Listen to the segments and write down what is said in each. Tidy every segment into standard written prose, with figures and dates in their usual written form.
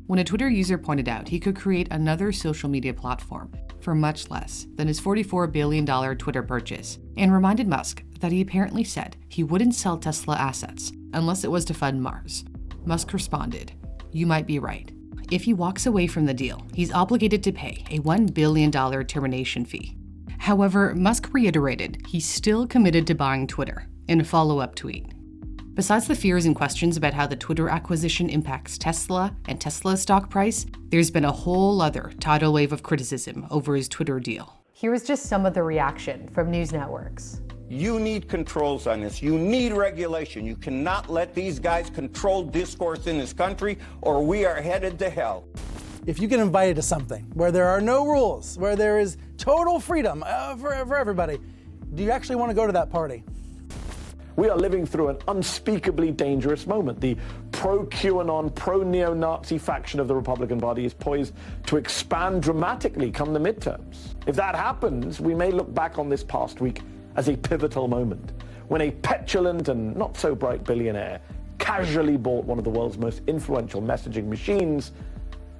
when a Twitter user pointed out he could create another social media platform for much less than his $44 billion Twitter purchase, and reminded Musk that he apparently said he wouldn't sell Tesla assets unless it was to fund Mars. Musk responded, "You might be right. If he walks away from the deal, he's obligated to pay a $1 billion termination fee." However, Musk reiterated he's still committed to buying Twitter in a follow-up tweet. Besides the fears and questions about how the Twitter acquisition impacts Tesla and Tesla's stock price, there's been a whole other tidal wave of criticism over his Twitter deal. Here is just some of the reaction from news networks. You need controls on this. You need regulation. You cannot let these guys control discourse in this country, or we are headed to hell. If you get invited to something where there are no rules, where there is total freedom for everybody, do you actually want to go to that party? We are living through an unspeakably dangerous moment. The pro-QAnon, pro-neo-Nazi faction of the Republican Party is poised to expand dramatically come the midterms. If that happens, we may look back on this past week as a pivotal moment, when a petulant and not-so-bright billionaire casually bought one of the world's most influential messaging machines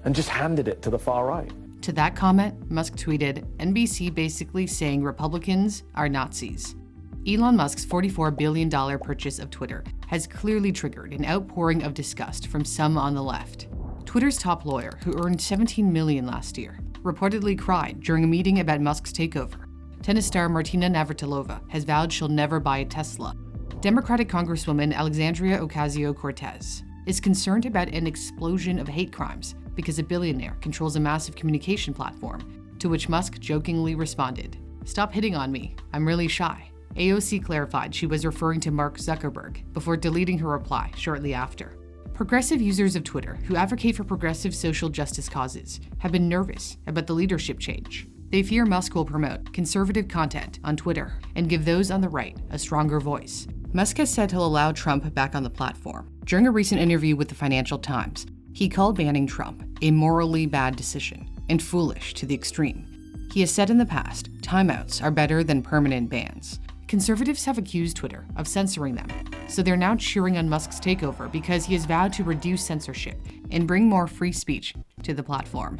and just handed it to the far right. To that comment, Musk tweeted, "NBC basically saying Republicans are Nazis." Elon Musk's $44 billion purchase of Twitter has clearly triggered an outpouring of disgust from some on the left. Twitter's top lawyer, who earned $17 million last year, reportedly cried during a meeting about Musk's takeover. Tennis star Martina Navratilova has vowed she'll never buy a Tesla. Democratic Congresswoman Alexandria Ocasio-Cortez is concerned about an explosion of hate crimes because a billionaire controls a massive communication platform, to which Musk jokingly responded, "Stop hitting on me, I'm really shy." AOC clarified she was referring to Mark Zuckerberg before deleting her reply shortly after. Progressive users of Twitter who advocate for progressive social justice causes have been nervous about the leadership change. They fear Musk will promote conservative content on Twitter and give those on the right a stronger voice. Musk has said he'll allow Trump back on the platform. During a recent interview with the Financial Times, he called banning Trump a morally bad decision and foolish to the extreme. He has said in the past, timeouts are better than permanent bans. Conservatives have accused Twitter of censoring them, so they're now cheering on Musk's takeover because he has vowed to reduce censorship and bring more free speech to the platform.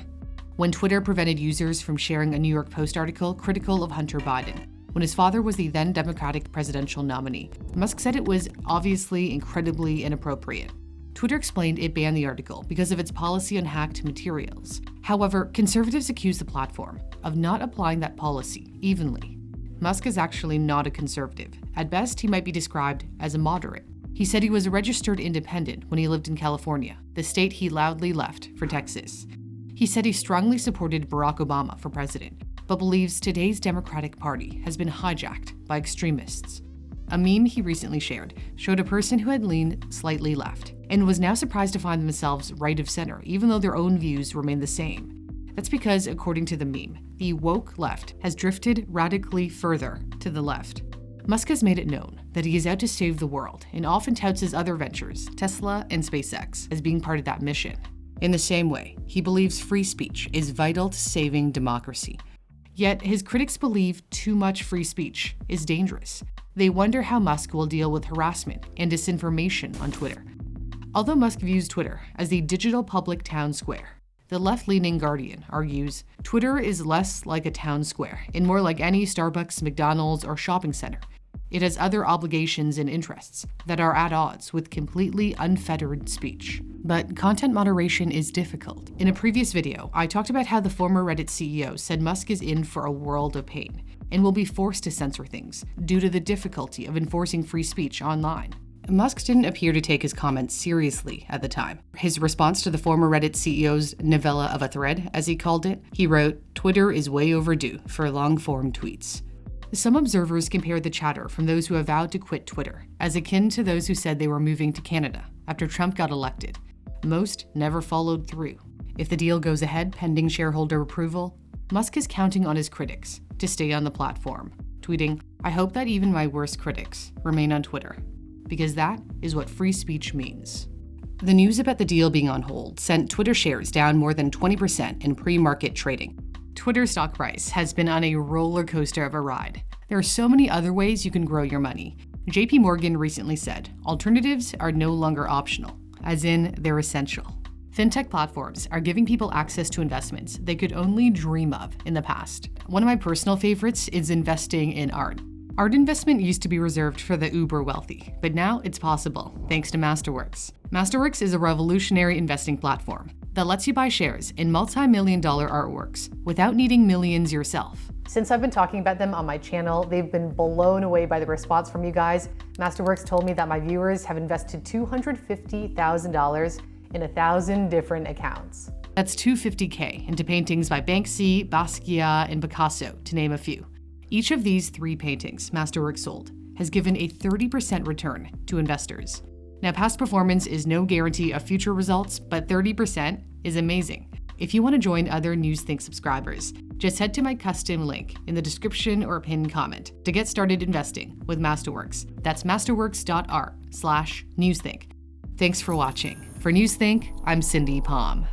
When Twitter prevented users from sharing a New York Post article critical of Hunter Biden, when his father was the then Democratic presidential nominee, Musk said it was obviously incredibly inappropriate. Twitter explained it banned the article because of its policy on hacked materials. However, conservatives accuse the platform of not applying that policy evenly. Musk is actually not a conservative. At best, he might be described as a moderate. He said he was a registered independent when he lived in California, the state he loudly left for Texas. He said he strongly supported Barack Obama for president, but believes today's Democratic Party has been hijacked by extremists. A meme he recently shared showed a person who had leaned slightly left and was now surprised to find themselves right of center, even though their own views remain the same. That's because, according to the meme, the woke left has drifted radically further to the left. Musk has made it known that he is out to save the world and often touts his other ventures, Tesla and SpaceX, as being part of that mission. In the same way, he believes free speech is vital to saving democracy. Yet, his critics believe too much free speech is dangerous. They wonder how Musk will deal with harassment and disinformation on Twitter. Although Musk views Twitter as the digital public town square, the left-leaning Guardian argues Twitter is less like a town square and more like any Starbucks, McDonald's, or shopping center. It has other obligations and interests that are at odds with completely unfettered speech. But content moderation is difficult. In a previous video, I talked about how the former Reddit CEO said Musk is in for a world of pain and will be forced to censor things due to the difficulty of enforcing free speech online. Musk didn't appear to take his comments seriously at the time. His response to the former Reddit CEO's novella of a thread, as he called it, he wrote, "Twitter is way overdue for long-form tweets." Some observers compared the chatter from those who have vowed to quit Twitter as akin to those who said they were moving to Canada after Trump got elected. Most never followed through. If the deal goes ahead pending shareholder approval, Musk is counting on his critics to stay on the platform, tweeting, "I hope that even my worst critics remain on Twitter, because that is what free speech means." The news about the deal being on hold sent Twitter shares down more than 20% in pre-market trading. Twitter's stock price has been on a roller coaster of a ride. There are so many other ways you can grow your money. JP Morgan recently said, alternatives are no longer optional, as in they're essential. Fintech platforms are giving people access to investments they could only dream of in the past. One of my personal favorites is investing in art. Art investment used to be reserved for the uber wealthy, but now it's possible thanks to Masterworks. Masterworks is a revolutionary investing platform that lets you buy shares in multi-million-dollar artworks without needing millions yourself. Since I've been talking about them on my channel, they've been blown away by the response from you guys. Masterworks told me that my viewers have invested $250,000 in 1,000 different accounts. That's $250K into paintings by Banksy, Basquiat, and Picasso, to name a few. Each of these 3 paintings Masterworks sold has given a 30% return to investors. Now, past performance is no guarantee of future results, but 30% is amazing. If you want to join other Newsthink subscribers, just head to my custom link in the description or pinned comment to get started investing with Masterworks. That's masterworks.art/Newsthink. Thanks for watching. For Newsthink, I'm Cindy Palm.